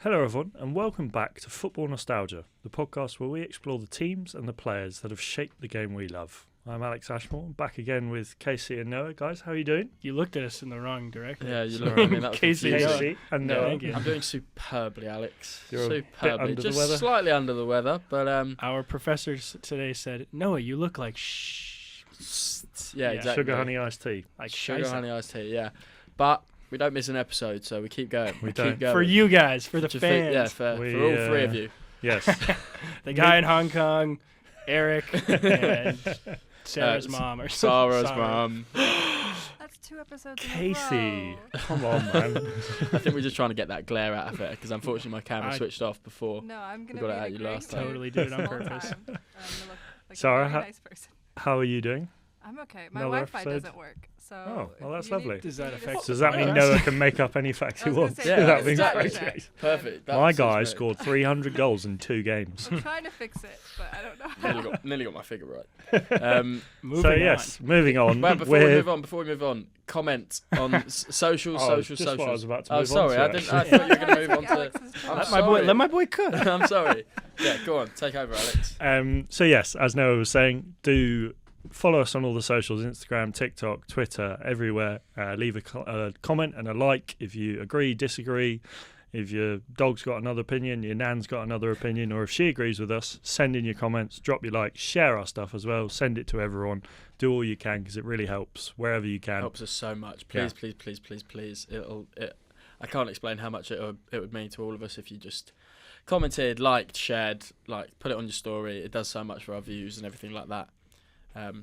Hello everyone and welcome back to Football Nostalgia, the podcast where we explore the teams and the players that have shaped the game we love. I'm Alex Ashmore, back again with Casey and Noah. Guys, how are you doing? You looked at us in the wrong direction. Yeah, you looked at me. That was Casey and Noah. Yeah, I'm doing superbly, Alex. You're a bit superbly. under the Just weather? slightly under the weather, but Our professor today said, Noah, you look like yeah, exactly. Sugar honey iced tea. like Sugar scheisse. honey iced tea. Yeah, but we don't miss an episode, so we keep going. We Keep don't. going. For you guys, for the For fans. yeah, for We, all three of you. Yes. The guy in Hong Kong, Eric, and Sarah's mom. Or Sarah's Sarah. mom. That's 2 episodes Casey, in a row. come on, man. I think we're just trying to get that glare out of it because unfortunately my camera I- switched off before. No, I'm going got to it be out in you a great last time. Totally did it on the whole purpose. time. I'm gonna look like Sarah, a very nice person. How are you doing? I'm okay. My Another Wi-Fi episode? doesn't work, so. Oh, well, if that's you need- lovely. Does that you need affect- us- Does that mean Yeah. Noah can make up any facts I he was gonna wants? say, Yeah, without being exactly. correct? Perfect. That My suits guy me. scored 300 goals in 2 games. I'm trying to fix it, but I don't know. Nearly got my figure right. Moving So on. yes, moving on. Well, before we move on, comment on socials. Just what I was about to move on sorry, to, I didn't. actually. I thought you were going to move on to. Alex's I'm job. sorry. Let my boy cook. I'm sorry. Yeah, go on, take over, Alex. So yes, as Noah was saying, do follow us on all the socials, Instagram, TikTok, Twitter, everywhere. Leave a comment and a like if you agree, disagree. If your dog's got another opinion, your nan's got another opinion, or if she agrees with us, send in your comments, drop your like, share our stuff as well, send it to everyone. Do all you can because it really helps wherever you can. Helps us so much. Please, please. I can't explain how much it would mean to all of us if you just commented, liked, shared, put it on your story. It does so much for our views and everything like that. Get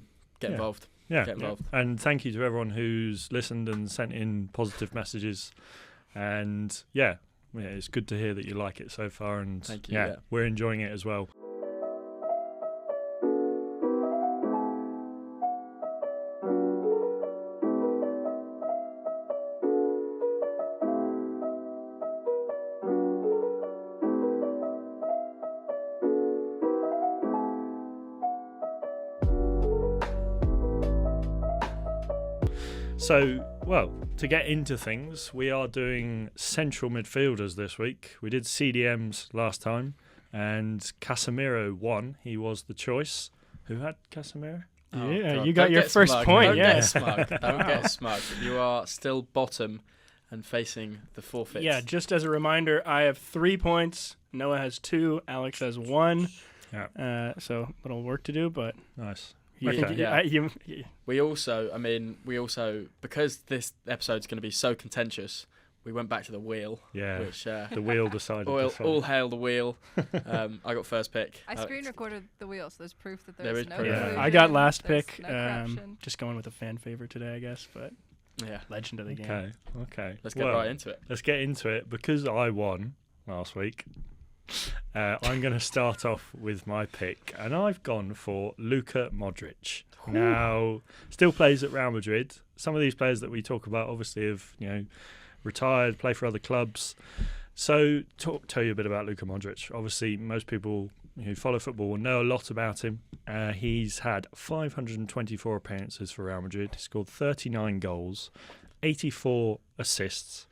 Yeah. involved. Yeah. Get involved. And thank you to everyone who's listened and sent in positive messages. And yeah, it's good to hear that you like it so far. And Thank you, yeah, yeah. we're enjoying it as well. So, well, to get into things, we are doing central midfielders this week. We did CDMs last time, and Casemiro won. He was the choice. Who had Casemiro? Oh, Yeah, God, you got don't your get first smug. point, Don't yeah. get smug. Don't get smug. You are still bottom and facing the forfeit. Yeah, just as a reminder, I have 3 points. Noah has 2. Alex has 1. Yeah. So little work to do, but Nice. you Okay. think Yeah. We also, because this episode's going to be so contentious, we went back to the wheel. Yeah. Which The wheel decided. all hail the wheel. I got first pick. I screen recorded the wheel, so there's proof that There there's is no proof. yeah, collusion, I got last there's pick. no corruption. Just going with a fan favorite today, I guess, but Yeah. legend of the game. Okay. Let's get Well, right into it. Let's get into it. Because I won last week, I'm going to start off with my pick, and I've gone for Luka Modric. Now, still plays at Real Madrid. Some of these players that we talk about obviously have, retired, play for other clubs. So, tell you a bit about Luka Modric. Obviously, most people who follow football will know a lot about him. He's had 524 appearances for Real Madrid. He scored 39 goals, 84 assists.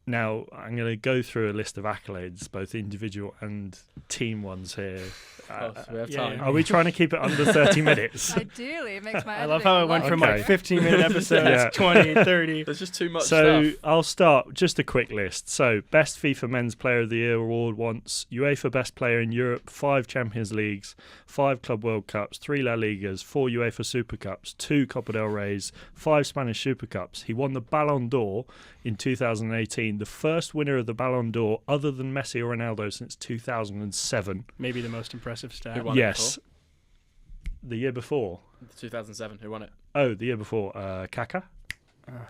Now, I'm going to go through a list of accolades, both individual and team ones here. Of course, we have yeah, time. yeah. Are we trying to keep it under 30 minutes? Ideally, it makes my I love editing how a it went lot from Okay. like 15-minute episodes, Yeah. 20, 30. There's just too much So stuff. I'll start, just a quick list. So Best FIFA Men's Player of the Year award once, UEFA Best Player in Europe, 5 Champions Leagues, 5 Club World Cups, 3 La Ligas, 4 UEFA Super Cups, 2 Copa del Reys, 5 Spanish Super Cups. He won the Ballon d'Or in 2018, the first winner of the Ballon d'Or other than Messi or Ronaldo since 2007. Maybe the most impressive stat. Who won it Yes. The year before. 2007. Who won it? Oh, the year before, Kaká.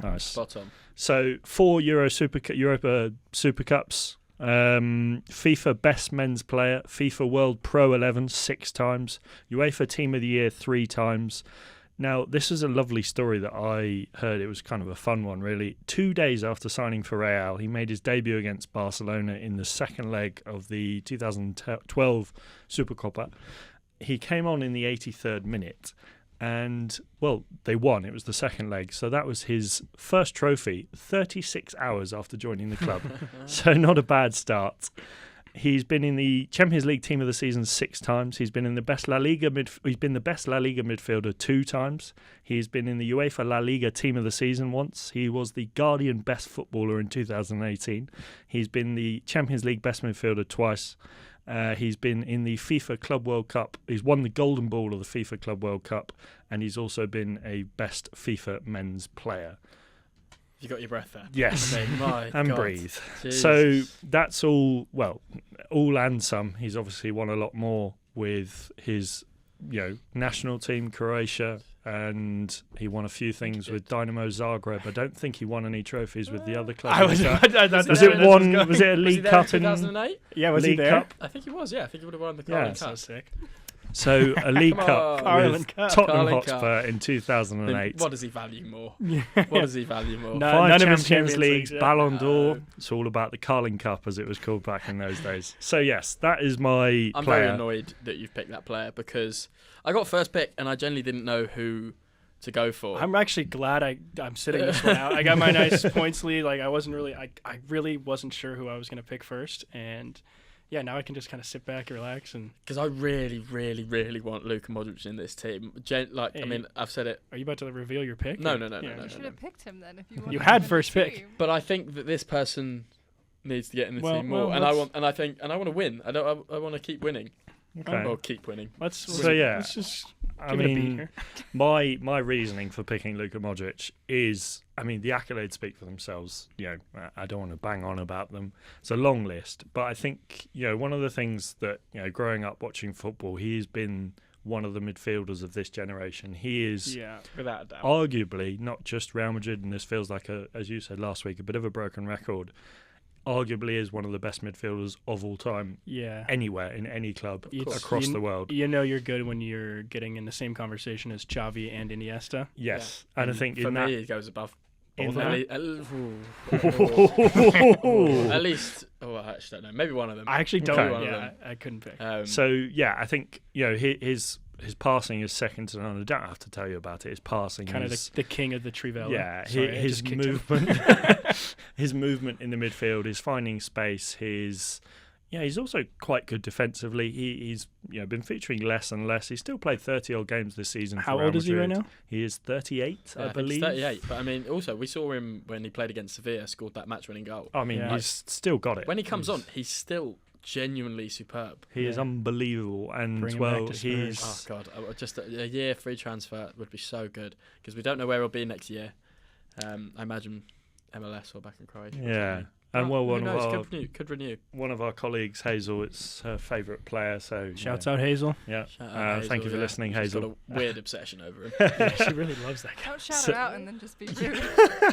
Nice. Bottom. So 4 Europa Super Cups, FIFA Best Men's Player, FIFA World Pro 11 6 times, UEFA Team of the Year 3 times. Now, this is a lovely story that I heard. It was kind of a fun one, really. 2 days after signing for Real, he made his debut against Barcelona in the second leg of the 2012 Supercopa. He came on in the 83rd minute, And, well, they won. It was the second leg. So that was his first trophy 36 hours after joining the club. So not a bad start. He's been in the Champions League Team of the Season 6 times. He's been in the best La Liga he's been the best La Liga midfielder 2 times. He's been in the UEFA La Liga Team of the Season once. He was the Guardian Best Footballer in 2018. He's been the Champions League Best Midfielder twice. He's been in the FIFA Club World Cup. He's won the Golden Ball of the FIFA Club World Cup, and he's also been a Best FIFA Men's Player. You got your breath there. Yes, I mean, my and God. breathe. Jesus. So that's all. Well, all and some. He's obviously won a lot more with his, national team, Croatia, and he won a few things with Dynamo Zagreb. I don't think he won any trophies with the other clubs. Was it one? Was it a League Cup in 2008? Yeah, was League he there? Cup? I think he was. Yeah, I think he would have won the Yeah. Carling So Cup. sick. So a League Come Cup on. Carling with Cup. Tottenham Carling Hotspur in Then 2008. what does he value more? Yeah. What does he value more? No. 5 none of his Champions Champions Leagues, Leagues, yeah. Ballon d'Or. No. It's all about the Carling Cup, as it was called back in those days. So yes, that is my I'm player. very annoyed that you've picked that player because I got first pick and I generally didn't know who to go for. I'm actually glad I'm sitting this one out. I got my nice points lead. Like I really wasn't sure who I was gonna pick first, and yeah, now I can just kind of sit back and relax. And Because I really, really, really want Luka Modric in this team. Hey. I've said it, are you about to reveal your pick? No, or- no, no, no, Yeah. no, You should have picked him then if you wanted You him had in the first pick. team. but I think that this person needs to get in the Well, team more, well, and I let's- want to win. I want to keep winning. Okay. Or keep winning. Let's I give it a beat mean, here. my reasoning for picking Luka Modric is, the accolades speak for themselves. I don't want to bang on about them. It's a long list, but I think one of the things that growing up watching football, he's been one of the midfielders of this generation. He is Without a doubt. arguably not just Real Madrid, and this feels like as you said last week, a bit of a broken record. Arguably is one of the best midfielders of all time Yeah. anywhere in any club It's- across the world. You know you're good when you're getting in the same conversation as Xavi and Iniesta. Yes, and I think for in me, that it goes above. In At that- least, I actually don't know. Maybe one of them. I actually don't. Okay. One of Yeah, them. I couldn't pick. So yeah, I think his passing is second to none. I don't have to tell you about it. His passing Kind of is the king of the Trivella. yeah. Sorry, I His just kicked him. movement, his movement in the midfield, his finding space, he's also quite good defensively. He's been featuring less and less. He's still played 30 odd games this season. How for Real old is he right Madrid. now? He is 38, Yeah, I think he's believe. 38. But also we saw him when he played against Sevilla, scored that match-winning goal. Yeah. He's still got it. When he comes on, he's still genuinely superb. He is Yeah. unbelievable, and Bring him back to he's Spurs. Oh God, just a year free transfer would be so good because we don't know where he'll be next year. I imagine MLS or back in Croatia. or yeah. something. And Well, well, who knows? Could renew. one of our colleagues, Hazel, it's her favourite player. So Shouts out Hazel. Yeah. Shout out Hazel, Thank you for listening, She's Hazel. got a weird obsession over him. Yeah, she really loves that guy. Don't shout So- her out and then just be rude.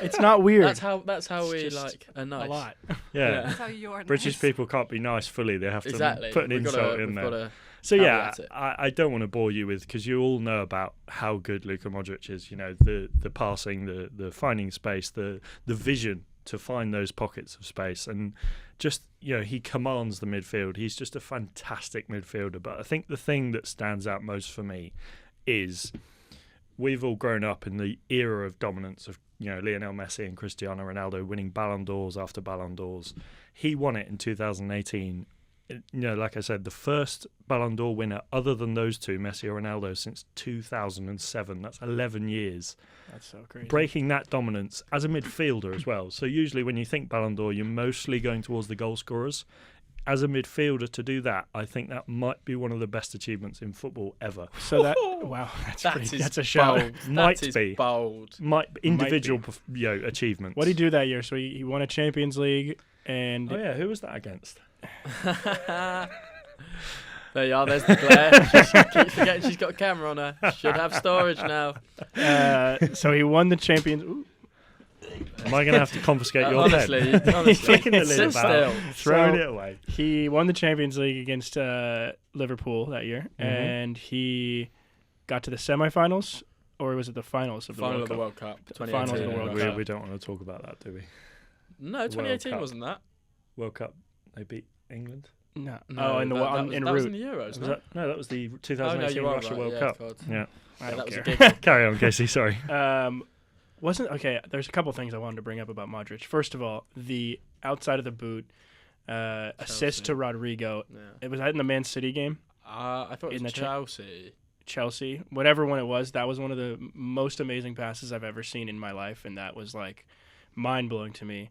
It's not weird. That's how It's we just are nice. a lot. Yeah. That's how you're British nice. people can't be nice fully. They have to Exactly. put an We've insult gotta- in we've there. gotta- So yeah, caveat it. I don't want to bore you with, because you all know about how good Luka Modric is. The passing, the finding space, the vision to find those pockets of space, and just he commands the midfield. He's just a fantastic midfielder. But I think the thing that stands out most for me is we've all grown up in the era of dominance of Lionel Messi and Cristiano Ronaldo winning Ballon d'Ors after Ballon d'Ors. He won it in 2018. Like I said, the first Ballon d'Or winner other than those two, Messi or Ronaldo, since 2007. That's 11 years. That's so crazy. Breaking that dominance as a midfielder as well. So usually when you think Ballon d'Or, you're mostly going towards the goal scorers. As a midfielder, to do that, I think that might be one of the best achievements in football ever. So wow, that's a shout. bold. Might That is be. bold. Individual achievements. What did he do that year? So he won a Champions League, and Oh yeah, who was that against? There you are. There's the glare. She keeps forgetting she's got a camera on her. Should have storage now. so he won the Champions. Ooh. Am I going to have to confiscate your honestly, pen? honestly, Flicking the sit lid about, still. throwing So- it away. He won the Champions League against Liverpool that year, and he got to the semifinals, or was it the finals of the Final World of the Cup? World Cup. The finals of the 2018. World we, Cup. we don't want to talk about that, do we? No, 2018 Cup. wasn't that? World Cup, they beat England. No. No, Oh, in the that, on, was, en that was route. in the Euros. Was No? that was the Oh, no, 2018 you are Russia right. World Yeah, Cup. God. Yeah. I that don't was a care. giggle. Carry on, Casey. Sorry. Wasn't okay. There's a couple things I wanted to bring up about Modric. First of all, the outside of the boot assist to Rodrigo. Yeah. It was that in the Man City game, I thought it In was the Chelsea. Chelsea, whatever one it was. That was one of the most amazing passes I've ever seen in my life, and that was like mind blowing to me.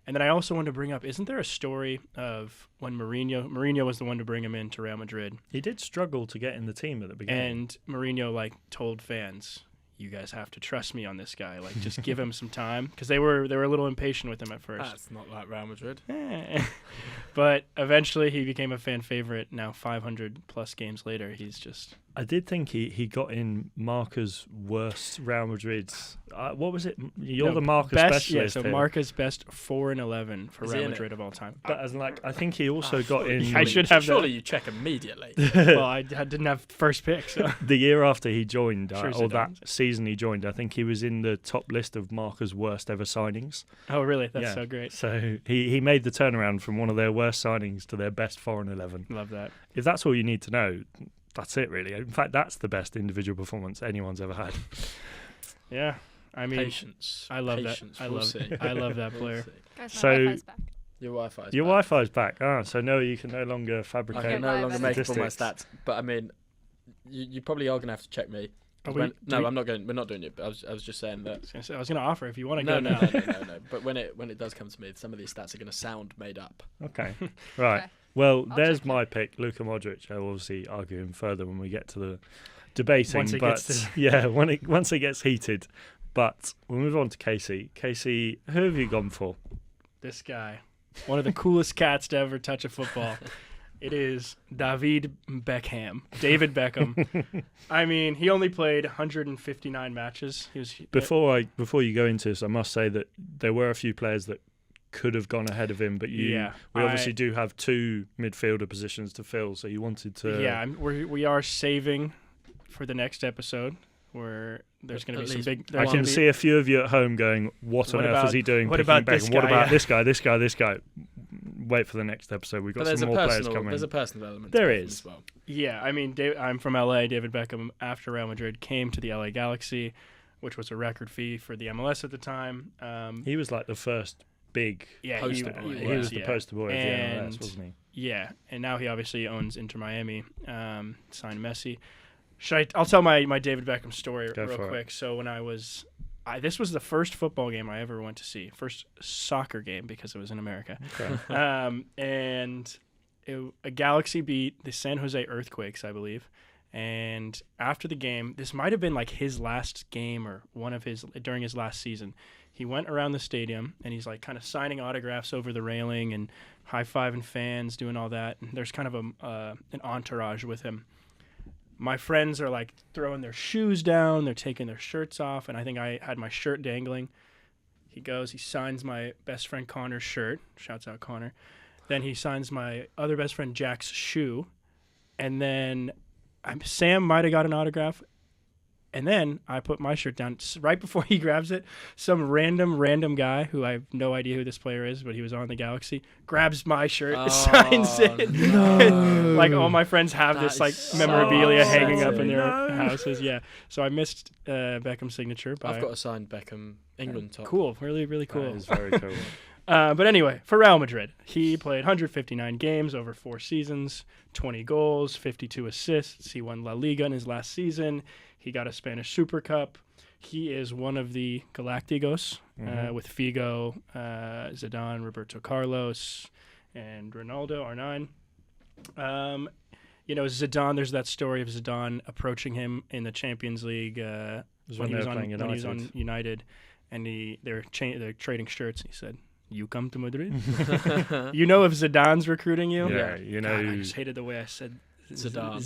And then I also wanted to bring up: isn't there a story of when Mourinho was the one to bring him into Real Madrid, He did struggle to get in the team at the beginning. and Mourinho like told fans, "You guys have to trust me on this guy. Like, just give him some time," because they were a little impatient with him at first. That's not like Real Madrid. But eventually he became a fan favorite. Now 500 plus games later, he's just I did think he got in Marca's worst Real Madrid's. What was it? You're No, the Marca best. specialist. Yeah, so here. Marca's best 4-11 for Is he Real in it? Madrid of all time. But as in, like, I think he also got in I should have Surely that. you check immediately. Well, I didn't have first pick, so the year after he joined, Sure or Zidane. that season he joined. I think he was in the top list of Marca's worst ever signings. oh really? That's Yeah. so great. So he made the turnaround from one of their worst signings to their best 4-11. Love that. If that's all you need to know, that's it really. In fact, that's the best individual performance anyone's ever had. Yeah, I mean, Patience. I love Patience. that. I We'll love see. I love that We'll player. see. Guys, my So- Wi-Fi's back. Your Wi-Fi. Your Wi-Fi's back. So no, you can no longer I fabricate. can no Wi-Fi longer make up all my statistics. stats, but I mean, you probably are gonna have to check me. Are When- we- no, do we- I'm not going. We're not doing it. But I was just saying that. I was gonna offer if you want to No, go no, now. no. But when it does come to me, some of these stats are gonna sound made up. Okay, right. Okay. Well, I'll there's check my pick, Luka Modric. I'll obviously argue him further when we get to the debating. Once it but gets to- yeah, once it gets heated. But we'll move on to Casey. Casey, who have you gone for? This guy, one of the coolest cats to ever touch a football. It is David Beckham. David Beckham. I mean, he only played 159 matches. He was Before you go into this, I must say that there were a few players that could have gone ahead of him, but we obviously do have two midfielder positions to fill, so you wanted to. Yeah, we are saving for the next episode where there's going to At be some least big. I there's can gonna be- see a few of you at home going, "What on What earth about- is he doing? what picking about this Beckham? What guy?" about Yeah. this guy? This guy? Wait for the next episode. We've But got there's some a more players personal. coming. There's a personal element. There to Beckham is. as well. Yeah, I mean, I'm from LA. David Beckham, after Real Madrid, came to the LA Galaxy, which was a record fee for the MLS at the time. He was like the first big. Yeah, poster boy. He was the yeah. poster boy of the And- MLS, wasn't he? Yeah, and now he obviously owns Inter Miami, signed Messi. I'll tell my David Beckham story Go real for it. quick. So when this was the first football game I ever went to see, first soccer game because it was in America. Okay. And a Galaxy beat the San Jose Earthquakes, I believe. And after the game, this might have been like his last game or during his last season. He went around the stadium and he's like kind of signing autographs over the railing and high-fiving fans, doing all that. And there's kind of an entourage with him. My friends are like throwing their shoes down, they're taking their shirts off, and I think I had my shirt dangling. He signs my best friend Connor's shirt. Shouts out Connor. Then he signs my other best friend Jack's shoe. And then Sam might have got an autograph. And then I put my shirt down right before he grabs it. Some random guy who I have no idea who this player is, but he was on the Galaxy, grabs my shirt, signs it. No. Like all my friends have That this like is so memorabilia hanging up in their upsetting. No. houses. Yeah. So I missed Beckham's signature. I've got a signed Beckham England top. Cool. Really, really cool. That is very cool. But anyway, for Real Madrid, he played 159 games over 4 seasons, 20 goals, 52 assists. He won La Liga in his last season. He got a Spanish Super Cup. He is one of the Galacticos with Figo, Zidane, Roberto Carlos, and Ronaldo, R9. Zidane, there's that story of Zidane approaching him in the Champions League It was when he was playing on United, and they're trading shirts. And he said, "You come to Madrid." You know, if Zidane's recruiting you, Yeah, you know. God, I just hated the way I said Zidane.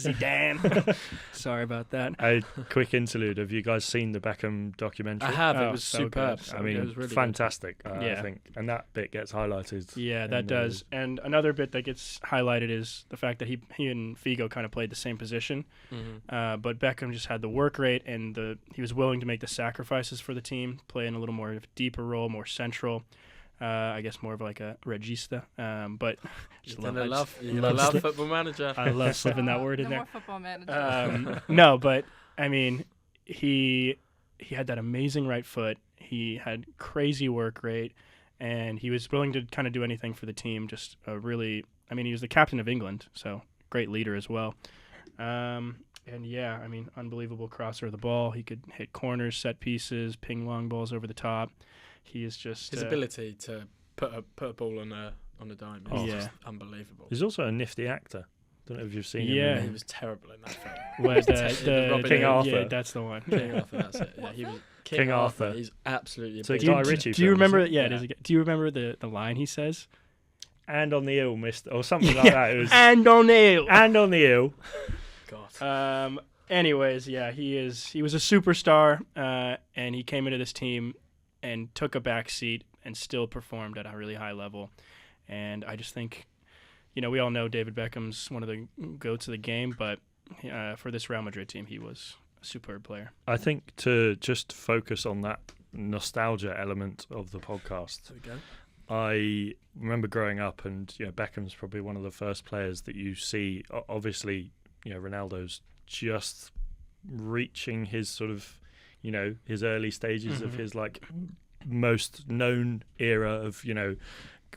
Zidane. Sorry about that. A quick interlude. Have you guys seen the Beckham documentary? I have. Oh, It was so superb. good. I It mean, was really good. fantastic. Yeah. I think, and that bit gets highlighted. Yeah, that in does. And another bit that gets highlighted is the fact that he and Figo kind of played the same position, but Beckham just had the work rate and he was willing to make the sacrifices for the team, play in a little more of a deeper role, more central. I guess more of like a regista. But You're just gonna love love Football Manager. I love slipping that word in no there. more football manager. No, but I mean, he had that amazing right foot. He had crazy work rate, and he was willing to kind of do anything for the team. Just a really, I mean, he was the captain of England, so great leader as well. And yeah, I mean, unbelievable crosser of the ball. He could hit corners, set pieces, ping long balls over the top. He is just His ability to put a ball on a dime is just unbelievable. He's also a nifty actor. Don't know if you've seen Yeah. him. He was terrible in that film. Well, The Robin King Hood. Arthur. Yeah, that's the one. King Arthur, that's it. Yeah, he was King Arthur. He's absolutely So amazing. Guy Ritchie Do you film, remember? isn't it? Yeah, it is. Do you remember the line he says? And on the ill, Mister, or something like that. It was And on the and on the ill. God. Anyways, yeah, he was a superstar, and he came into this team and took a back seat and still performed at a really high level. And I just think, we all know David Beckham's one of the goats of the game, but for this Real Madrid team, he was a superb player. I think to just focus on that nostalgia element of the podcast, There we go. I remember growing up, and Beckham's probably one of the first players that you see. Obviously, Ronaldo's just reaching his sort of, his early stages of his like most known era of,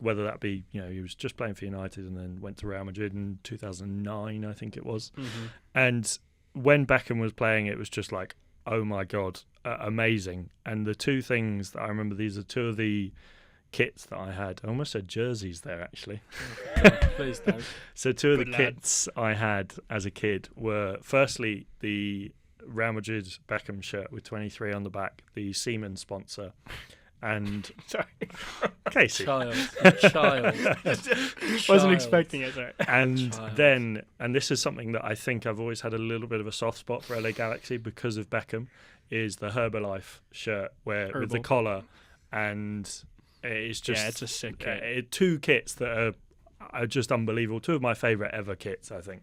whether that be, he was just playing for United and then went to Real Madrid in 2009, I think it was. And when Beckham was playing, it was just like, oh my God, amazing. And the two things that I remember, these are two of the kits that I had. I almost said jerseys there, actually. Please don't. So two of Good the lad. kits I had as a kid were, firstly, the Real Madrid Beckham shirt with 23 on the back, the Seaman sponsor, and Sorry, Casey. Child. wasn't expecting it. Sorry. And Child. then, and this is something that I think I've always had a little bit of a soft spot for LA Galaxy because of Beckham, is the Herbalife shirt with the Herbal. collar, and it's just It's a sick kit. two kits that are just unbelievable. Two of my favourite ever kits, I think.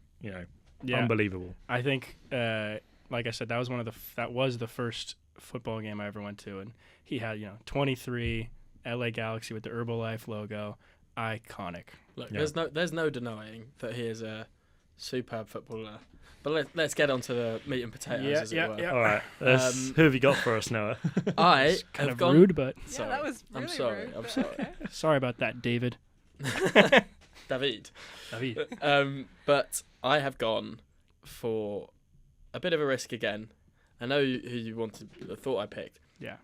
Unbelievable. I think, like I said, that was that was the first football game I ever went to, and he had 23 LA Galaxy with the Herbalife logo, iconic. Look, Yeah. there's no denying that he is a superb footballer. But let's get on to the meat and potatoes, as it were. All right, who have you got for us, Noah? I It's kind have of gone. rude, but Yeah, Sorry. that was really I'm sorry. rude. I'm but sorry. okay. sorry about that, David. David. David. But I have gone for a bit of a risk again. I know who you thought I picked. Yeah.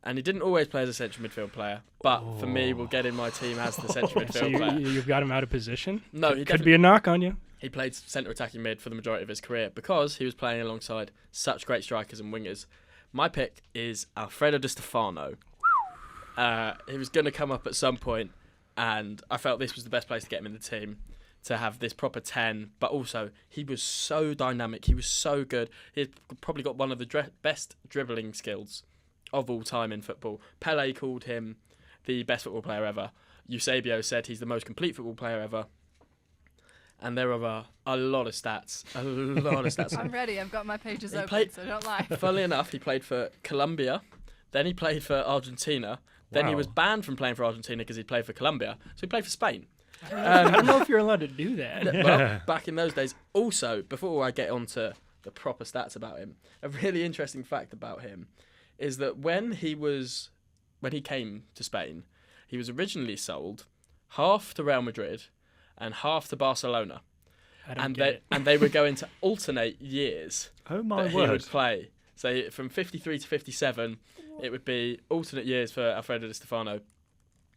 And he didn't always play as a central midfield player. But for me, we'll get in my team as the central So midfield player. you've got him out of position. No, he Could be a knock on you. He played centre attacking mid for the majority of his career because he was playing alongside such great strikers and wingers. My pick is Alfredo Di Stefano. He was going to come up at some point, and I felt this was the best place to get him in the team, to have this proper 10, but also he was so dynamic, he was so good. He's probably got one of the best dribbling skills of all time in football. Pele called him the best football player ever. Eusebio said he's the most complete football player ever. And there are a lot of stats. I'm ready. I've got my pages He open, played- so don't lie. Funnily enough, he played for Colombia, then he played for Argentina, then he Wow. was banned from playing for Argentina because he played for Colombia, so he played for Spain. I don't know if you're allowed to do that. Well, back in those days. Also, before I get on to the proper stats about him, a really interesting fact about him is that when he came to Spain, he was originally sold half to Real Madrid and half to Barcelona. I don't get it. And they were going to alternate years Oh my that he word! would play. So from 53 to 57, it would be alternate years for Alfredo Di Stefano.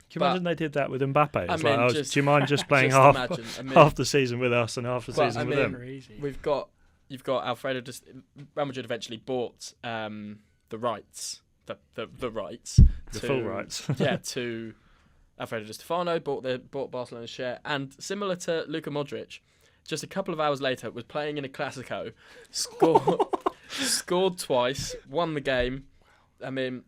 Can you imagine they did that with Mbappe? I It's mean, like, just- do you mind just playing just half imagine, I mean- half the season with us and half the Well, season I with mean- them? Crazy. You've got Alfredo. Real Madrid eventually bought the rights, the rights, The to- full rights. yeah, to Alfredo Di Stefano. Bought Barcelona's share, and similar to Luka Modric, just a couple of hours later was playing in a Clasico, scored twice, won the game. I mean,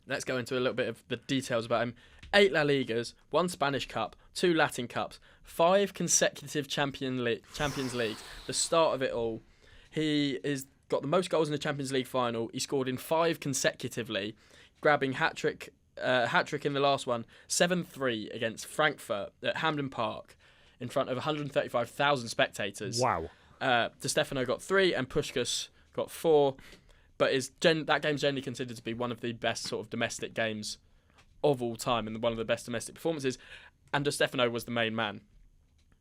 let's go into a little bit of the details about him. 8 La Ligas, 1 Spanish Cup, 2 Latin Cups, 5 consecutive Champions Leagues. The start of it all. He has got the most goals in the Champions League final. He scored in 5 consecutively, grabbing hat-trick hat-trick in the last one, 7-3 against Frankfurt at Hampden Park in front of 135,000 spectators. Wow. Di Stefano got 3 and Puskás got 4. But that game's generally considered to be one of the best sort of domestic games of all time and one of the best domestic performances. And Di Stefano was the main man.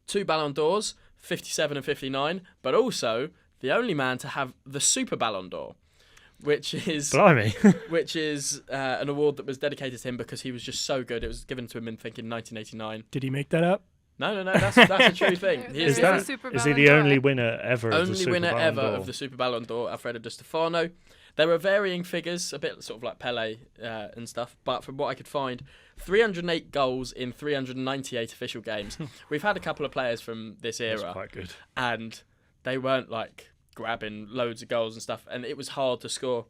2 Ballon d'Ors, 57 and 59, but also the only man to have the Super Ballon d'Or, which is Blimey. which is an award that was dedicated to him because he was just so good. It was given to him in 1989. Did he make that up? No, that's a true thing. Is he the only winner ever of the Only Super winner Ballon ever d'Or? of the Super Ballon d'Or, Alfredo Di Stefano. There are varying figures, a bit sort of like Pele and stuff, but from what I could find, 308 goals in 398 official games. We've had a couple of players from this era. That's quite good. And they weren't like grabbing loads of goals and stuff, and it was hard to score.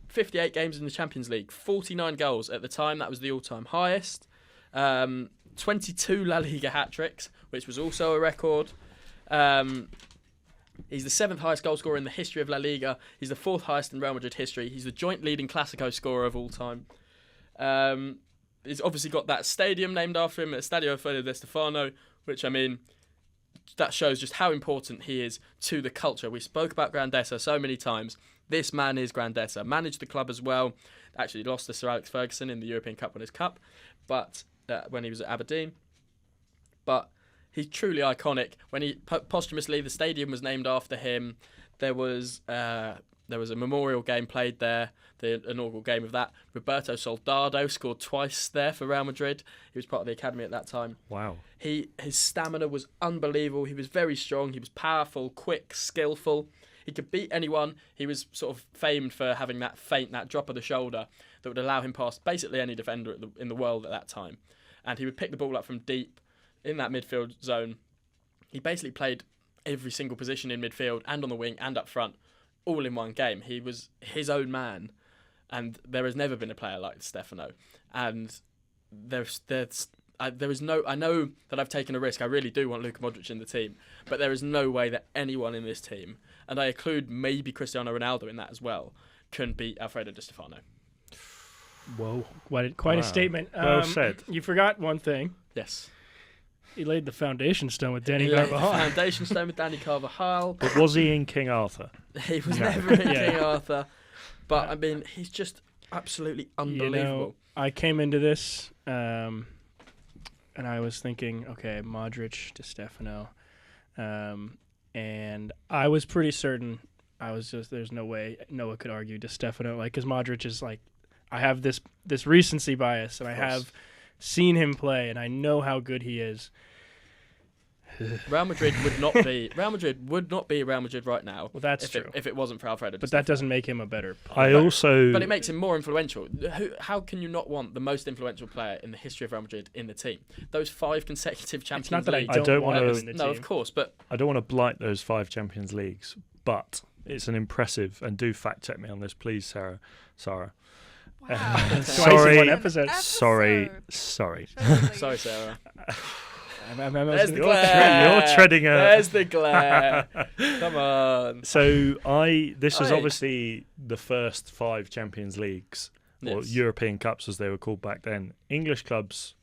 58 games in the Champions League, 49 goals at the time. That was the all-time highest. 22 La Liga hat-tricks, which was also a record. He's the 7th highest goal scorer in the history of La Liga. He's the 4th highest in Real Madrid history. He's the joint leading Clásico scorer of all time. He's obviously got that stadium named after him, Estadio Alfredo Di Stefano, which, I mean, that shows just how important he is to the culture. We spoke about Grandeza so many times. This man is Grandeza. Managed the club as well. Actually lost to Sir Alex Ferguson in the European Cup Winners' Cup, but when he was at Aberdeen. But he's truly iconic. When he posthumously, the stadium was named after him. There was a memorial game played there, the inaugural game of that. Roberto Soldado scored twice there for Real Madrid. He was part of the academy at that time. Wow. His stamina was unbelievable. He was very strong. He was powerful, quick, skillful. He could beat anyone. He was sort of famed for having that feint, that drop of the shoulder that would allow him past basically any defender in the world at that time. And he would pick the ball up from deep in that midfield zone. He basically played every single position in midfield and on the wing and up front, all in one game. He was his own man, and there has never been a player like Stefano. And there is no. I know that I've taken a risk. I really do want Luka Modric in the team, but there is no way that anyone in this team, and I include maybe Cristiano Ronaldo in that as well, can beat Alfredo Di Stefano. Whoa, quite a statement. Well said. You forgot one thing. Yes. He laid the foundation stone with Danny He laid the Carvajal. foundation stone with Danny Carvajal. But was he in King Arthur? He was never in Yeah. King Arthur. But, I mean, he's just absolutely unbelievable. You know, I came into this and I was thinking, okay, Modric, Di Stefano. And I was pretty certain, there's no way Noah could argue Di Stefano. Like, because Modric is like, I have this recency bias, and I have seen him play, and I know how good he is. Real Madrid would not be Real Madrid right now. Well, that's true. If it wasn't for Alfredo. But that doesn't make him a better player. But it makes him more influential. How can you not want the most influential player in the history of Real Madrid in the team? Those 5 consecutive Champions It's not that Leagues. I don't want him in the team. No, of course, but I don't want to blight those 5 Champions Leagues, but it's an impressive, and do fact check me on this, please, Sarah. Wow. Twice in one episode. Sorry. sorry, Sarah. There's the glare. You're treading a... There's the glare. Come on. So this was obviously the first 5 Champions Leagues, or Yes. European Cups as they were called back then. English clubs,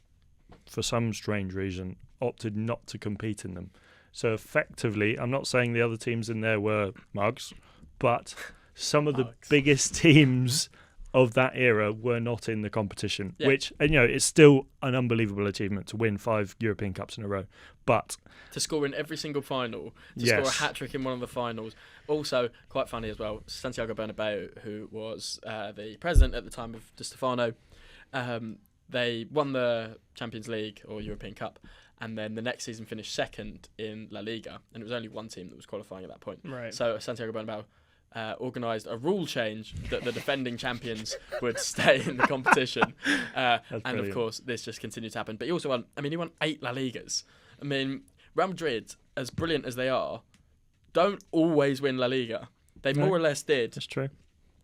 for some strange reason, opted not to compete in them. So effectively, I'm not saying the other teams in there were mugs, but some of the biggest teams of that era were not in the competition, which, and it's still an unbelievable achievement to win 5 European Cups in a row. But to score in every single final, to score a hat-trick in one of the finals. Also, quite funny as well, Santiago Bernabeu, who was the president at the time of Di Stefano, they won the Champions League or European Cup, and then the next season finished second in La Liga, and it was only one team that was qualifying at that point. Right. So Santiago Bernabeu organised a rule change that the defending champions would stay in the competition. And brilliant. of course, this just continued to happen. But he also won, he won 8 La Ligas. Real Madrid, as brilliant as they are, don't always win La Liga. They more or less did. That's true.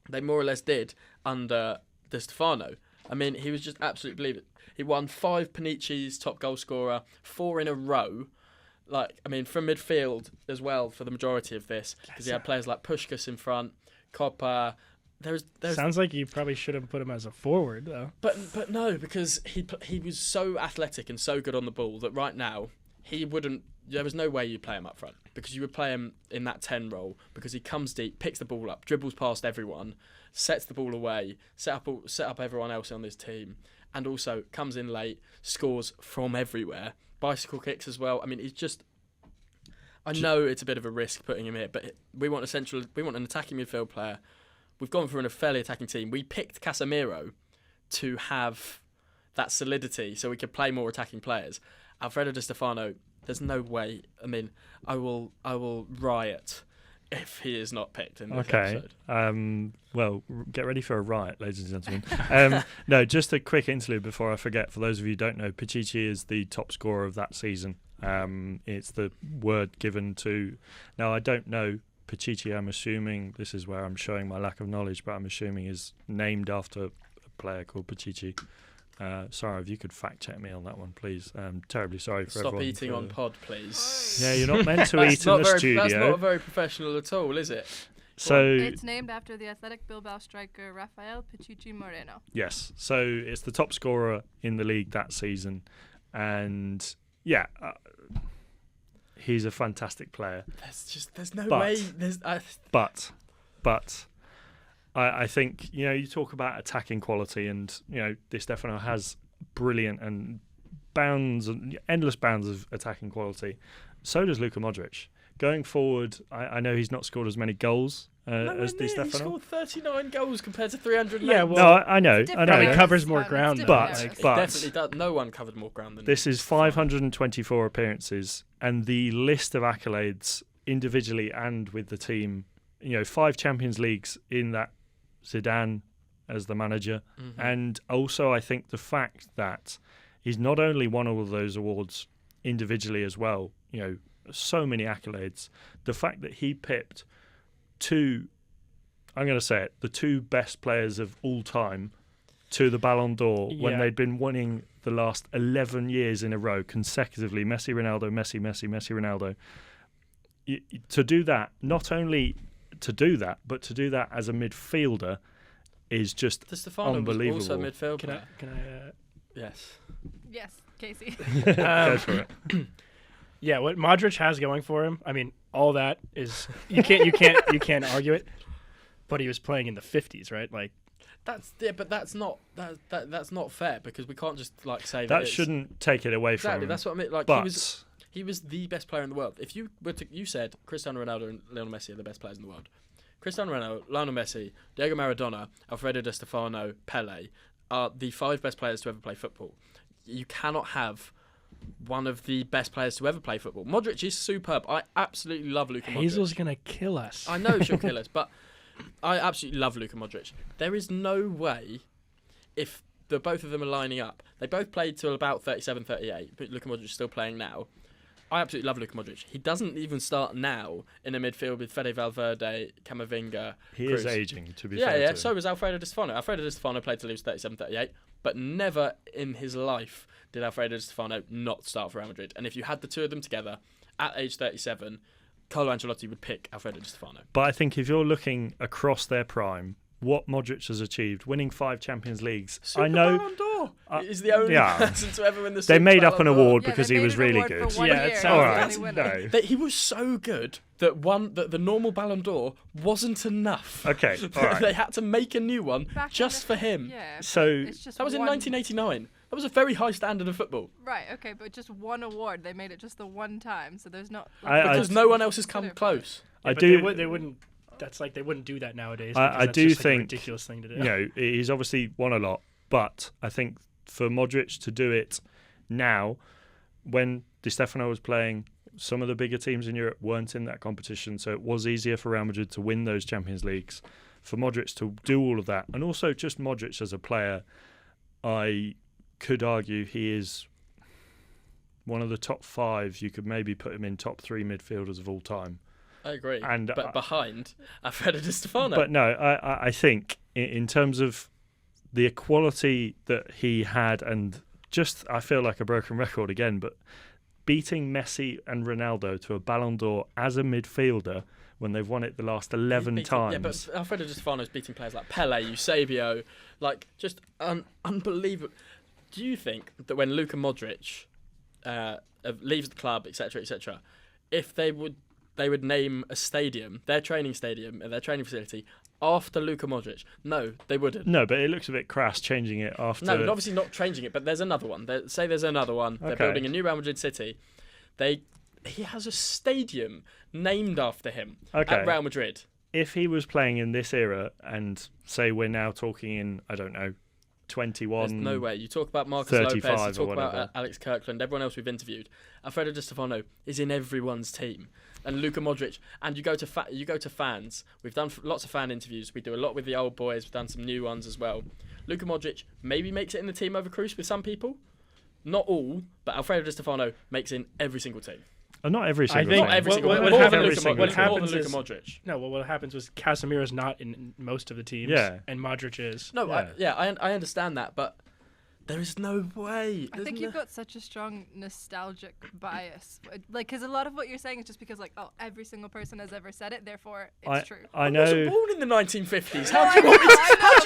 They more or less did under Di Stefano. He was just absolutely believable. He won 5 Panini's top goal scorer, 4 in a row. From midfield as well for the majority of this, because he had players like Puskás in front, Copa, there's Sounds like you probably should have put him as a forward, though. but no, because he was so athletic and so good on the ball that right now he wouldn't. There was no way you'd play him up front because you would play him in that 10 role because he comes deep, picks the ball up, dribbles past everyone, sets the ball away, set up everyone else on this team, and also comes in late, scores from everywhere, bicycle kicks as well. I mean, he's just. I know it's a bit of a risk putting him here, but we want an attacking midfield player. We've gone for a fairly attacking team. We picked Casemiro to have that solidity so we could play more attacking players. Alfredo Di Stefano, there's no way. I mean, I will riot if he is not picked in this episode. Well, get ready for a riot, ladies and gentlemen. No, just a quick interlude before I forget. For those of you who don't know, Pichichi is the top scorer of that season. It's the word given to... Now, I don't know Pichichi. I'm assuming, this is where I'm showing my lack of knowledge, but I'm assuming is named after a player called Pichichi. Sorry, if you could fact check me on that one, please. I'm terribly sorry for everyone. Stop eating on pod, please. Yeah, you're not meant to eat in the studio. That's not very professional at all, is it? So it's named after the Athletic Bilbao striker Rafael Pichichi Moreno. Yes, so it's the top scorer in the league that season, and yeah, he's a fantastic player. There's no way. But I think, you talk about attacking quality, and Di Stefano has brilliant and endless bounds of attacking quality. So does Luka Modric. Going forward, I know he's not scored as many goals as Di Stefano. He scored 39 goals compared to 300. Yeah, well, no, I know. He covers more ground, but it definitely does. No one covered more ground than this. Is 524 appearances, and the list of accolades individually and with the team. 5 Champions Leagues in that. Zidane as the manager, and also I think the fact that he's not only won all of those awards individually as well, so many accolades. The fact that he pipped I'm going to say it, the 2 best players of all time to the Ballon d'Or when they'd been winning the last 11 years in a row consecutively. Messi, Ronaldo, Messi, Ronaldo. To do that, not only to do that, but to do that as a midfielder is just unbelievable. Was also midfield. Can I? Yes. Yes, Casey. Go for it. Yeah, what Modric has going for him, I mean, all that is you can't argue it. But he was playing in the 50s, right? Like but that's not fair because we can't just say that shouldn't take it away from him. That's what I mean. Like but he was the best player in the world. If you said Cristiano Ronaldo and Lionel Messi are the best players in the world. Cristiano Ronaldo, Lionel Messi, Diego Maradona, Alfredo Di Stefano, Pele are the 5 best players to ever play football. You cannot have one of the best players to ever play football. Modric is superb. I absolutely love Luka Modric. Hazel's going to kill us. I know she'll kill us, but I absolutely love Luka Modric. There is no way if the both of them are lining up. They both played till about 37, 38, but Luka Modric is still playing now. I absolutely love Luka Modric. He doesn't even start now in a midfield with Fede Valverde, Camavinga. He Cruz. is aging, to be fair. Yeah, so was Alfredo Di Stefano. Alfredo Di Stefano played till he was 37, 38, but never in his life did Alfredo Di Stefano not start for Real Madrid. And if you had the 2 of them together at age 37, Carlo Ancelotti would pick Alfredo Di Stefano. But I think if you're looking across their prime, what Modric has achieved, winning 5 Champions Leagues. Super I know Ballon d'Or. He's the only person to ever win the Super They made up an Ballon d'Or. award because he was really good. No. He was so good that the normal Ballon d'Or wasn't enough. Okay, all right. They had to make a new one just for him. Yeah. So that was in 1989. That was a very high standard of football. Right. Okay, but just one award. They made it just the one time, so there's not. Because no one else has come close. Yeah, they wouldn't. That's they wouldn't do that nowadays. I that's do just think a ridiculous thing to do. He's obviously won a lot, but I think for Modric to do it now, when Di Stefano was playing, some of the bigger teams in Europe weren't in that competition, so it was easier for Real Madrid to win those Champions Leagues. For Modric to do all of that, and also just Modric as a player, I could argue he is one of the top 5. You could maybe put him in top 3 midfielders of all time. I agree, and but behind Alfredo Di Stefano. But no, I think in terms of the equality that he had, and just I feel like a broken record again, but beating Messi and Ronaldo to a Ballon d'Or as a midfielder when they've won it the last 11 times. Yeah, but Alfredo Di Stefano's beating players like Pele, Eusebio, like just unbelievable. Do you think that when Luka Modric leaves the club, etc., if they would name a stadium, their training stadium and their training facility after Luka Modric? No, they wouldn't. No, but it looks a bit crass changing it after. No, obviously not changing it, but there's another one. Say there's another one. They're building a new Real Madrid city. He has a stadium named after him at Real Madrid. If he was playing in this era, and say we're now talking in, I don't know, 21. There's no way. You talk about Marcus Lopez, you talk about Alex Kirkland, everyone else we've interviewed. Alfredo Di Stefano is in everyone's team. And Luka Modric, and you go to fans. We've done lots of fan interviews. We do a lot with the old boys. We've done some new ones as well. Luka Modric maybe makes it in the team over Cruz with some people. Not all, but Alfredo Di Stefano makes in every single team. Not every single think team. Not every single team. what More happens- than what happens Luka is- Modric. No, well, what happens was Casemiro's not in most of the teams, Yeah. and Modric is. No, Yeah. I understand that, but there is no way. I think you've got such a strong nostalgic bias. Like, because a lot of what you're saying is just because, like, oh, every single person has ever said it, therefore it's true. I I wasn't know. born in the 1950s. No, How do you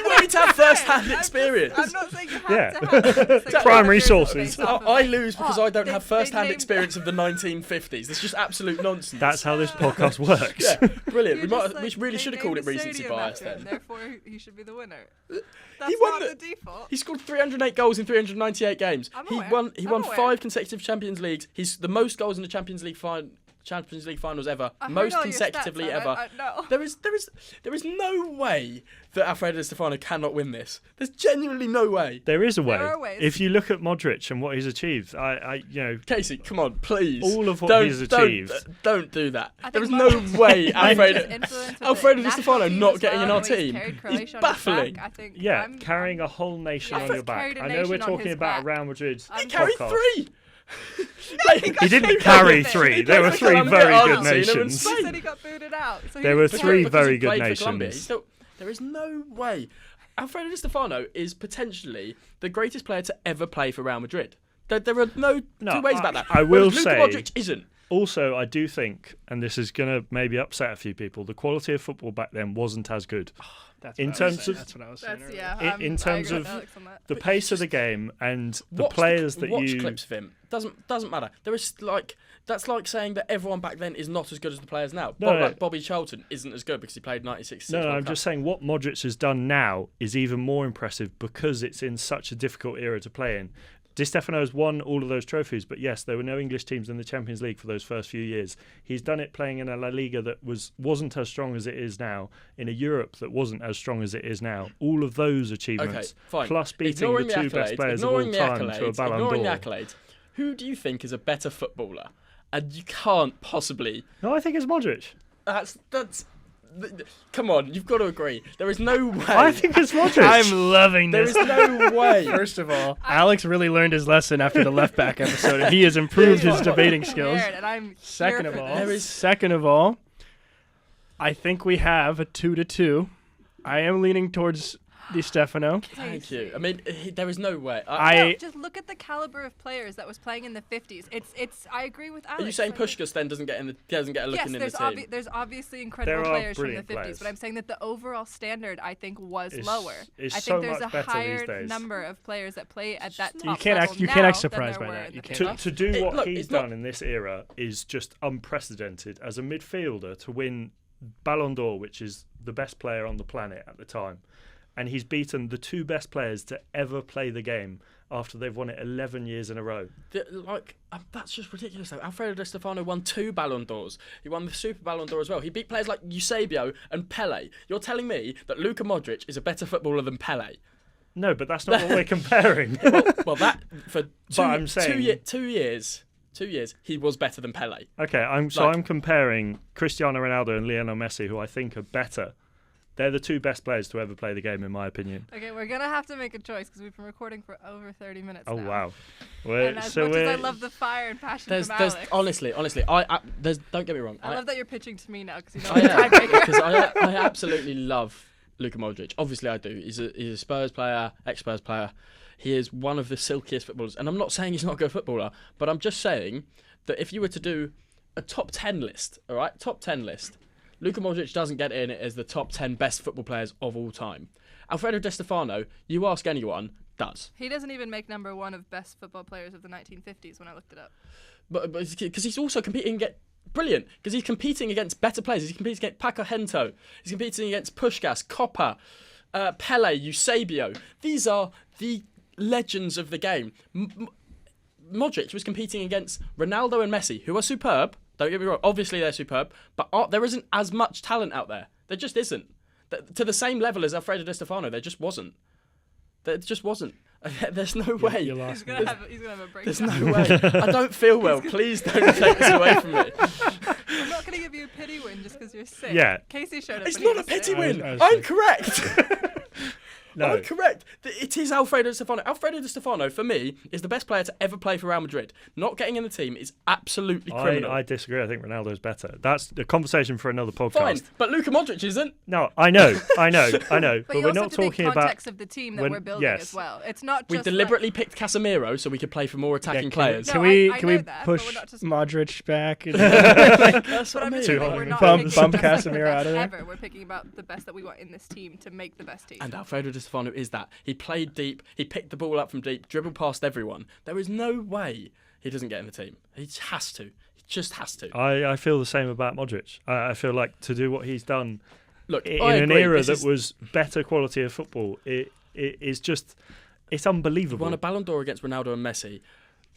want me to have I'm first-hand saying. experience? I'm not saying you have Yeah. to have it. I'm saying Primary it's sources. based off of I it. lose because Oh, I don't they- have they first-hand named- experience of the 1950s. That's just absolute nonsense. That's how this podcast works. yeah, brilliant. You're We just like, really they should have called it named a recency stadium bias after him, then. Therefore, he should be the winner. That's won not the- the default. He scored 308 goals in 398 games. I'm He aware. won I'm 5 aware. consecutive Champions Leagues. He's the most goals in the Champions League finals ever. I heard Most all your consecutively stats, ever. no. There is no way that Alfredo Di Stefano cannot win this. There's genuinely no way. There is a There way. are ways. If you look at Modric and what he's achieved, Casey, come on, please. all of what Don't- he's don't- achieved. Don't do that. I There is think no Modric's way influence Alfredo with Alfredo the Di national Stefano team not as getting in well, our and he's team carried is Croatia on his back. baffling. I think Yeah, I'm- carrying a whole nation Yes, on your he's back. carried a I know we're nation on talking his about back. Real Madrid. He carried podcast. 3. He didn't He carry got 3. booted. There were He 3 played for very Colombia, good Argentina and nations. Spain. He said he got booted out. So There he were was Because 3 he very played good for Colombia. nations. There is no way. Alfredo Di Stefano is potentially the greatest player to ever play for Real Madrid. There are no two ways about that. I will Whereas say- Luka Modric isn't. Also, I do think, and this is going to maybe upset a few people, the quality of football back then wasn't as good. That's In what I was terms saying. of- That's what I was saying. That's earlier. yeah. In I terms agree of with Alex on that. the pace of the game and the Watch players that watch you... clips of him. Doesn't matter. There is that's like saying that everyone back then is not as good as the players now. No, no. Like Bobby Charlton isn't as good because he played 96. No, World I'm Cup. just saying what Modric has done now is even more impressive because it's in such a difficult era to play in. Di Stefano has won all of those trophies, but yes, there were no English teams in the Champions League for those first few years. He's done it playing in a La Liga that wasn't as strong as it is now, in a Europe that wasn't as strong as it is now. All of those achievements, fine. plus beating Ignoring the 2 best players of all time to a Ballon ignoring the d'Or. accolades, who do you think is a better footballer? And you can't possibly. No, I think it's Modric. That's. Come on, you've got to agree. There is no way. I think it's Modric. I'm loving there this. is no way. First of all, Alex really learned his lesson after the left back episode, and he has improved his debating skills. Scared, and I'm Second here of for all, this. second of all, I think we have a 2-2. I am leaning towards Di Stefano. Thank you. I mean, there is no way. No, just look at the caliber of players that was playing in the 50s. It's. I agree with Alex. Are you saying Like, Puskás then doesn't get a look Yes, in the there's team? there's obviously incredible There are players from the 50s, brilliant players. but I'm saying that the overall standard I think was It's- lower. it's I so think there's much a better these higher days. number of players that play at that top You can't level act- you now can't act than surprised there by were that. in You the can't. 50s. To do what look, he's it's not- done in this era is just unprecedented. As a midfielder, to win Ballon d'Or, which is the best player on the planet at the time, and he's beaten the 2 best players to ever play the game after they've won it 11 years in a row. That's just ridiculous though. Alfredo Di Stefano won 2 Ballon d'Ors. He won the Super Ballon d'Or as well. He beat players like Eusebio and Pele. You're telling me that Luka Modric is a better footballer than Pele? No, but that's not what we're comparing. Well, that for two, I'm saying- 2 years, he was better than Pele. Okay, I'm comparing Cristiano Ronaldo and Lionel Messi, who I think are better. They're the 2 best players to ever play the game, in my opinion. Okay, we're gonna have to make a choice because we've been recording for over 30 minutes Oh now. wow! And as much as I love the fire and passion There's from Alex, honestly, don't get me wrong. I love that you're pitching to me now because you know I I'm the am, tiebreaker. because I absolutely love Luka Modric. Obviously, I do. He's a Spurs player, ex-Spurs player. He is one of the silkiest footballers, and I'm not saying he's not a good footballer, but I'm just saying that if you were to do a top 10 list, all right, top 10 list, Luka Modric doesn't get in as the top 10 best football players of all time. Alfredo Di Stefano, you ask anyone, does. He doesn't even make number 1 of best football players of the 1950s when I looked it up. But because he's also competing against... Brilliant, because he's competing against better players. He's competing against Paco Gento. He's competing against Puskás, Copa, Pele, Eusebio. These are the legends of the game. Modric was competing against Ronaldo and Messi, who are superb. Don't get me wrong. Obviously, they're superb. But there isn't as much talent out there. There just isn't. To the same level as Alfredo Di Stefano, there just wasn't. There just wasn't. There's no way. He's gonna have a breakdown. There's no way. I don't feel well. Please don't take this away from me. I'm not gonna give you a pity win just because you're sick. Yeah. Casey showed up. It's and he not a was pity sick. win. I was I'm sick. correct. No. I'm correct. It is Alfredo Di Stefano. Alfredo Di Stefano, for me, is the best player to ever play for Real Madrid. Not getting in the team is absolutely criminal. I disagree. I think Ronaldo's better. That's a conversation for another podcast. Fine, but Luka Modric isn't. No, I know. But But you we're also not have to think talking about. context of the team that when- we're building yes. as well. It's not We just deliberately picked Casemiro so we could play for more attacking players. No, Can we I can know we that, but we're push not just- Modric back? And That's what I I'm mean. just Too saying, like, hard. we're not Bump- picking bump just like the Casemiro out best of there. ever. We're picking about the best that we want in this team to make the best team. And Alfredo Di Stefano is that. He played deep. He picked the ball up from deep, dribbled past everyone. There is no way he doesn't get in the team. He has to. He just has to. I feel the same about Modric. I feel like to do what he's done Look, in I an agree. era This that is- was better quality of football, it is just, it's he unbelievable. won a Ballon d'Or against Ronaldo and Messi.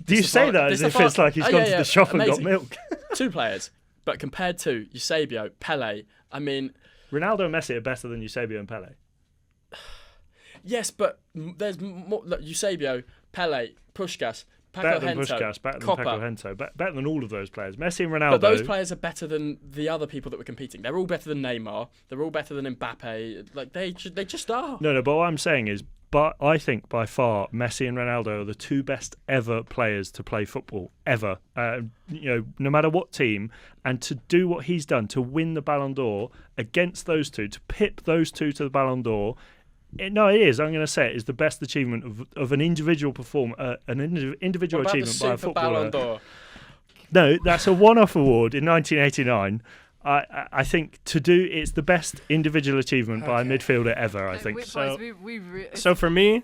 Do you say that Di as if Stefano- it's like he's Oh, gone yeah, to yeah, the shop and got amazing. milk? 2 players. But compared to Eusebio, Pele, I mean, Ronaldo and Messi are better than Eusebio and Pele. yes, but there's more. Look, Eusebio, Pele, Puskás, Better Paco than Gento, Puskás, better than Copa. Paco Gento, better than all of those players. Messi and Ronaldo. But those players are better than the other people that were competing. They're all better than Neymar. They're all better than Mbappe. Like they just are. No, but what I'm saying is, but I think by far Messi and Ronaldo are the 2 best ever players to play football ever. No matter what team, and to do what he's done to win the Ballon d'Or against those 2, to pip those 2 to the Ballon d'Or. It is. I'm going to say it is the best achievement of an individual individual What about achievement the by a Super Ballon footballer. d'Or? No, that's a one-off award in 1989. I think it's the best individual achievement by a Okay. midfielder ever. I Like, think. boys, So- so So for me,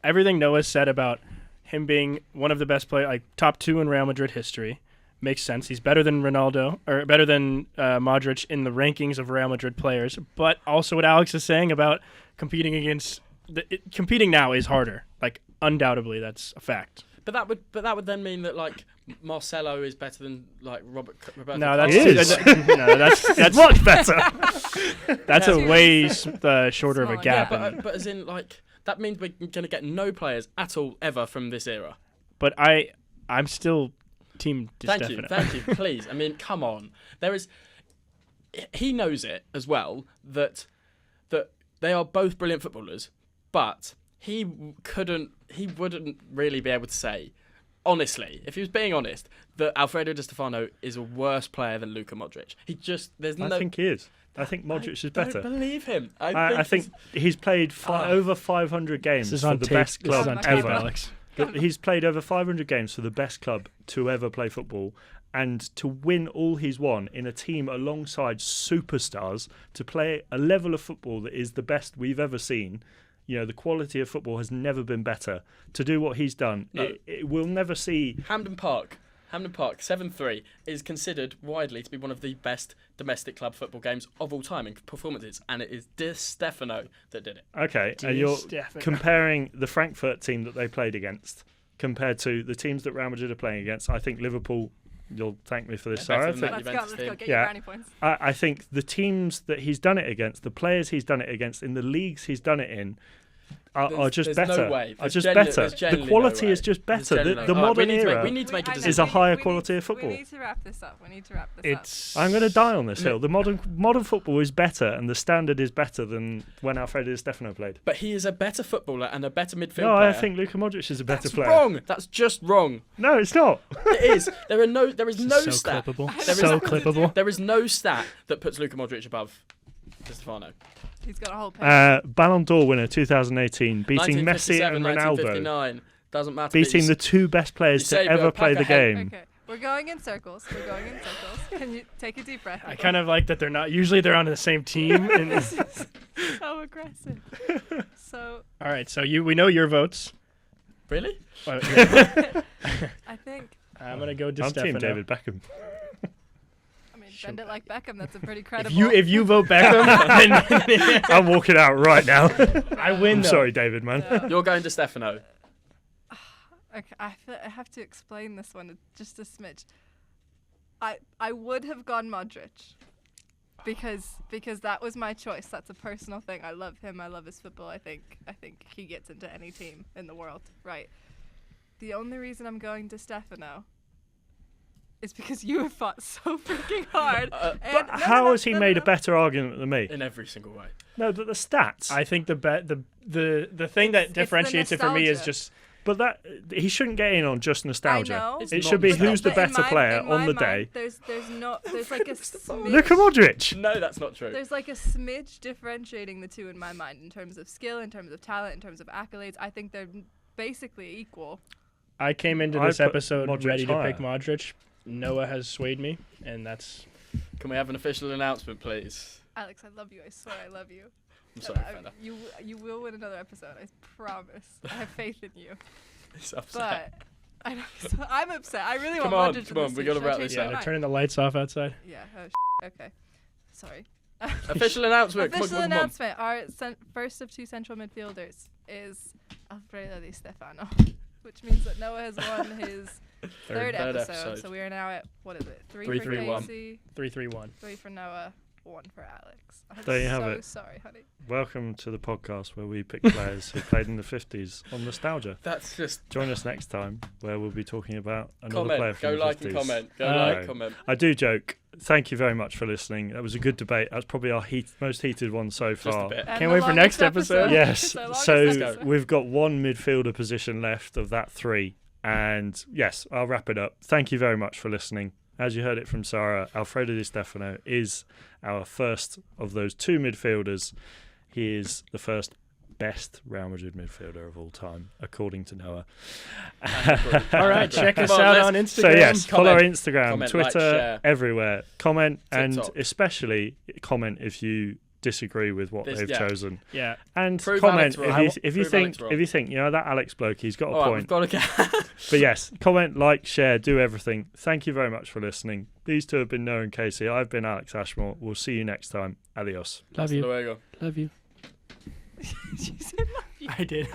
everything Noah said about him being one of the best players, like top 2 in Real Madrid history, makes sense. He's better than Ronaldo, or better than Modric in the rankings of Real Madrid players. But also what Alex is saying about competing against competing now is harder. Like undoubtedly, that's a fact. But that would then mean that like Marcelo is better than like Roberto No, that's He is. no, that's much better. that's a Yeah. way shorter of a Smaller gap. gap. but as in like that means we're going to get no players at all ever from this era. But I'm still team Di Thank Stefano. you, please. I mean, come on. He knows it as well that they are both brilliant footballers, but he wouldn't really be able to say, honestly, if he was being honest, that Alfredo Di Stefano is a worse player than Luka Modric. I think he is. I think Modric is better. I don't believe him. I think he's played over 500 games This is for on the tape. best This is club on tape, tape, ever. Alex. He's played over 500 games for the best club to ever play football, and to win all he's won in a team alongside superstars, to play a level of football that is the best we've ever seen. The quality of football has never been better. To do what he's done, No. it will never see. Hampden Park 7-3 is considered widely to be one of the best domestic club football games of all time in performances, and it is Di Stefano that did it. Okay, Di and you're Stefano. comparing the Frankfurt team that they played against compared to the teams that Real Madrid are playing against. I think Liverpool. You'll thank me for this, Yeah, Sarah. I better than think that. let's Juventus go. team. Get Yeah. your brownie points. I think the teams that he's done it against, the players he's done it against, in the leagues he's done it in, are just There's better. no way. Are There's just genu- better. there's The genuinely quality no is way. just There's better. genuinely The no way. modern we era need to make a I know. is decision. a higher We quality need- of football. We need to wrap this up. It's I'm going to die on this hill. The modern football is better, and the standard is better than when Alfredo Di Stefano played. But he is a better footballer and a better midfield No, player. I think Luka Modric is a better That's player. wrong. That's just wrong. No, it's not. It is. There is no so stat. clippable. There is- So clippable. There is no stat that puts Luka Modric above Di Stefano. He's got a whole page. Ballon d'Or winner 2018, beating Messi 1957, and Ronaldo, 1959. Doesn't matter. beating the 2 best players to Eusebio, ever play the Paco game. Okay. We're going in circles. Can you take a deep breath? I kind of like that they're not. Usually they're on the same team. And This is so aggressive. So all right, so we know your votes. Really? Well, yeah. I think. I'm gonna go Di I'm Team Stefano. David Beckham. I mean, bend it like Beckham. That's a pretty credible. If you vote Beckham, then I'm walking out right now. I win. I'm though. sorry, David, man. No. You're going to Stefano. Okay, I have to explain this one just a smidge. I would have gone Modric because that was my choice. That's a personal thing. I love him. I love his football. I think he gets into any team in the world. Right. The only reason I'm going to Stefano is because you have fought so freaking hard. But how has he made a better argument than me? In every single way. No, but the stats. I think the thing that the differentiates it for me is nostalgia. just But that he shouldn't get in on just nostalgia. I know. It's It not should be nostalgia. who's the But in better my- player in my on the mind, day. There's like a smidge. Luka Modric. No, that's not true. There's like a smidge differentiating the two in my mind in terms of skill, in terms of talent, in terms of accolades. I think they're basically equal. I came into I this put episode Modric ready to higher. pick Modric. Noah has swayed me, and that's Can we have an official announcement, please? Alex, I love you. I swear I love you. I'm sorry, And fella. you will win another episode. I promise. I have faith in you. It's upset. But I'm upset. I really Come want on, Modric to come on, this we team. gotta Should I wrap change this my up. they're mind? turning the lights off outside. Yeah. Okay. Sorry. Official announcement. Come on, Official come on, come on. announcement. Our first of two central midfielders is Alfredo Di Stefano, which means that Noah has won his third episode. So we are now at, what is it? 3 for 3-3-1. Casey, 3-3-1. 3 for Noah, 1 for Alex. I'm There you have so it. sorry, honey. Welcome to the podcast where we pick players who played in the 50s on nostalgia. That's just Join us next time where we'll be talking about another player comment. from Go the like 50s. and comment. Go Uh, like, comment. I do joke. Thank you very much for listening. That was a good debate. That's probably our most heated one so Just far. a bit. And Can't the wait for next longest episode. Yes. The longest So episode. we've got one midfielder position left of that 3. And yes, I'll wrap it up. Thank you very much for listening. As you heard it from Sarah, Alfredo Di Stefano is our first of those 2 midfielders. He is the first best Real Madrid midfielder of all time, according to Noah. All right, check us Come on, out let's- on Instagram. So yes, follow our Comment, Instagram, comment, Twitter, like, share. everywhere. Comment and TikTok. especially comment if you disagree with what they've Yeah. chosen. Yeah. And Prove comment Alex wrong. if you Prove think Alex wrong. you know that Alex bloke, he's got a All right, point. we've got to get. But yes, comment, like, share, do everything. Thank you very much for listening. These two have been Noah and Casey. I've been Alex Ashmore. We'll see you next time. Adios. Love you. Luego. Love you. She said love you. I did.